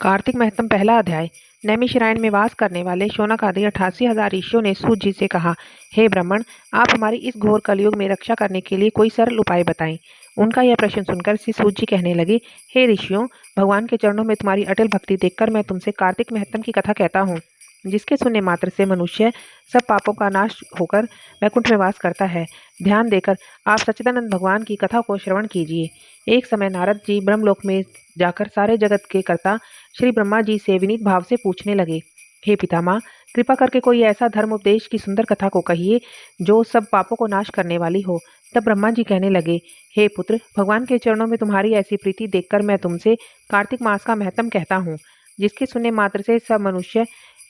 कार्तिक महत्तम पहला अध्याय। नैमिषारण्य में वास करने वाले शौनक आदि 88,000 ऋषियों ने सूत जी से कहा, हे ब्राह्मण, आप हमारी इस घोर कलयुग में रक्षा करने के लिए कोई सरल उपाय बताएं। उनका यह प्रश्न सुनकर श्री सूत जी कहने लगे, हे ऋषियों, भगवान के चरणों में तुम्हारी अटल भक्ति देखकर मैं तुमसे कार्तिक महत्तम की कथा कहता हूँ, जिसके सुनने मात्र से मनुष्य सब पापों का नाश होकर वैकुंठ में वास करता है। ध्यान देकर आप सच्चिदानंद भगवान की कथा को श्रवण कीजिए। एक समय नारद जी ब्रह्मलोक में जाकर सारे जगत के कर्ता श्री ब्रह्मा जी से विनीत भाव से पूछने लगे, हे पितामह, कृपा करके कोई ऐसा धर्म उपदेश की सुंदर कथा को कहिए जो सब पापों को नाश करने वाली हो। तब ब्रह्मा जी कहने लगे, हे पुत्र, भगवान के चरणों में तुम्हारी ऐसी प्रीति देखकर मैं तुमसे कार्तिक मास का महत्तम कहता हूँ, जिसके सुनने मात्र से सब मनुष्य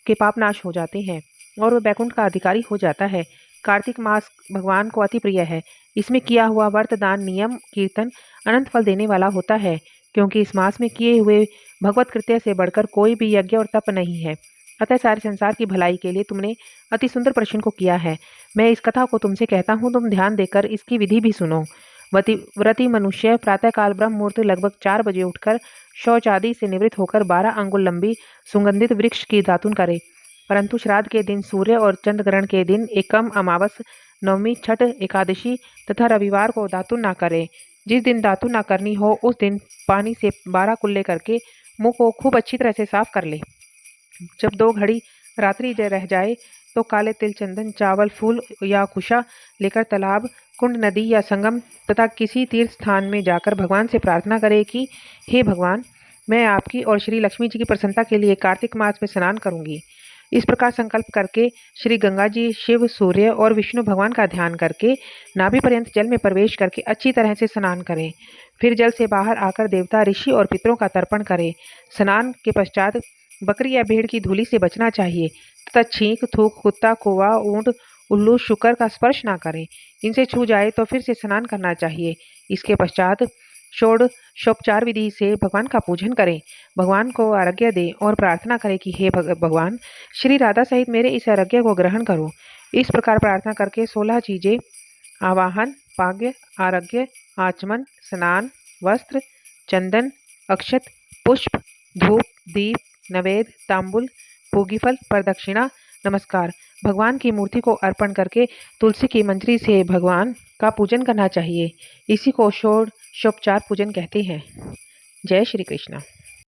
के पाप नाश हो जाते हैं और वह बैकुंठ का अधिकारी हो जाता है। कार्तिक मास भगवान को अति प्रिय है। इसमें किया हुआ व्रत, दान, नियम, कीर्तन अनंत फल देने वाला होता है, क्योंकि इस मास में किए हुए भगवत कृत्य से बढ़कर कोई भी यज्ञ और तप नहीं है। अतः सारे संसार की भलाई के लिए तुमने अति सुंदर प्रश्न को किया है। मैं इस कथा को तुमसे कहता हूँ, तुम ध्यान देकर इसकी विधि भी सुनो। व्रती मनुष्य प्रातःकाल ब्रह्म मुहूर्त लगभग 4 बजे उठकर शौच आदि से निवृत्त होकर 12 अंगुल लंबी सुगंधित वृक्ष की दातुन करे, परंतु श्राद्ध के दिन, सूर्य और चंद्र ग्रहण के दिन, एकम, अमावस, नवमी, छठ, एकादशी तथा रविवार को दातुन ना करे। जिस दिन दातुन ना करनी हो उस दिन पानी से 12 कुल्ले करके मुंह को खूब अच्छी तरह से साफ कर ले। जब 2 घड़ी रात्रि रह जाए तो काले तिल, चंदन, चावल, फूल या कुशा लेकर तालाब, कुंड, नदी या संगम तथा किसी तीर्थ स्थान में जाकर भगवान से प्रार्थना करे कि हे भगवान, मैं आपकी और श्री लक्ष्मी जी की प्रसन्नता के लिए कार्तिक मास में स्नान करूंगी। इस प्रकार संकल्प करके श्री गंगा जी, शिव, सूर्य और विष्णु भगवान का ध्यान करके नाभि पर्यंत जल में प्रवेश करके अच्छी तरह से स्नान करें। फिर जल से बाहर आकर देवता, ऋषि और पितरों का तर्पण करें। स्नान के पश्चात बकरी या भेड़ की धूली से बचना चाहिए तथा छींक, थूक, कुत्ता, कौवा, ऊंट, उल्लू, शुकर का स्पर्श ना करें। इनसे छू जाए तो फिर से स्नान करना चाहिए। इसके पश्चात षोडशोपचार विधि से भगवान का पूजन करें, भगवान को आज्ञा दें और प्रार्थना करें कि हे भगवान, श्री राधा सहित मेरे इस आज्ञा को ग्रहण करो। इस प्रकार प्रार्थना करके 16 चीजें, आवाहन, पाग्य, आरोग्य, आचमन, स्नान, वस्त्र, चंदन, अक्षत, पुष्प, धूप, दीप, नवेद, तांबुल, पूगीफल, प्रदक्षिणा, नमस्कार भगवान की मूर्ति को अर्पण करके तुलसी की मंजरी से भगवान का पूजन करना चाहिए। इसी को षोडशोपचार पूजन कहते हैं। जय श्री कृष्ण।